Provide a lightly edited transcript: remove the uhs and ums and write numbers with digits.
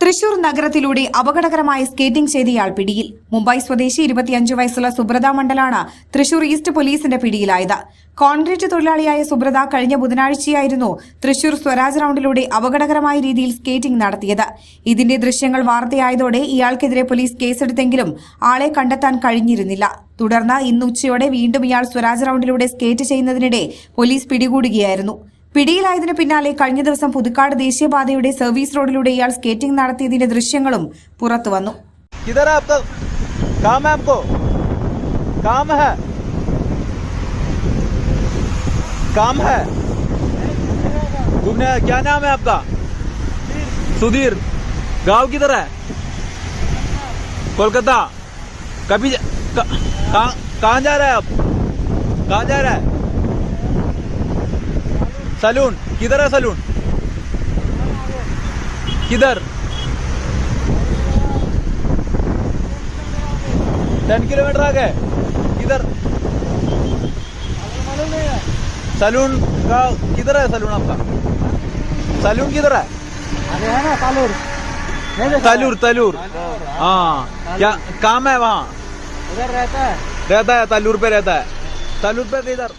തൃശൂർ നഗരത്തിലൂടെ അപകടകരമായ സ്കേറ്റിംഗ് ചെയ്തയാൾ പിടിയിൽ. മുംബൈ സ്വദേശി 25 വയസ്സുള്ള സുബ്രത മണ്ഡലാണ് തൃശൂർ ഈസ്റ്റ് പോലീസിന്റെ പിടിയിലായത്. കോൺക്രീറ്റ് തൊഴിലാളിയായ സുബ്രത കഴിഞ്ഞ ബുധനാഴ്ചയായിരുന്നു തൃശൂർ സ്വരാജ് റൌണ്ടിലൂടെ അപകടകരമായ രീതിയിൽ സ്കേറ്റിംഗ് നടത്തിയത്. ഇതിന്റെ ദൃശ്യങ്ങൾ വാർത്തയായതോടെ ഇയാൾക്കെതിരെ പോലീസ് കേസെടുത്തെങ്കിലും ആളെ കണ്ടെത്താൻ കഴിഞ്ഞിരുന്നില്ല. തുടർന്ന് ഇന്ന് ഉച്ചയോടെ വീണ്ടും ഇയാൾ സ്വരാജ് റൌണ്ടിലൂടെ സ്കേറ്റ് ചെയ്യുന്നതിനിടെ പോലീസ് പിടികൂടുകയായിരുന്നു. പിടിയിലായതിനു പിന്നാലെ കഴിഞ്ഞ ദിവസം പുതുക്കാട് ദേശീയപാതയുടെ സർവീസ് റോഡിലൂടെ ഇയാൾ സ്കേറ്റിംഗ് നടത്തിയതിന്റെ ദൃശ്യങ്ങളും പുറത്തുവന്നു. क्या नाम है आपका? सुधीर। गांव किधर है? कोलकाता। कभी कहाँ जा रहा है आप? कहाँ जा रहा है? सलून। किधर है सलून? किधर? 10 किलोमीटर आगे। किधर सलून का? किधर है सलून आपका? सलून किधर है? अरे है ना तालूर। तलूर। हाँ, क्या काम है वहाँ? उधर रहता है तलूर पे रहता है। तलूर पे किधर?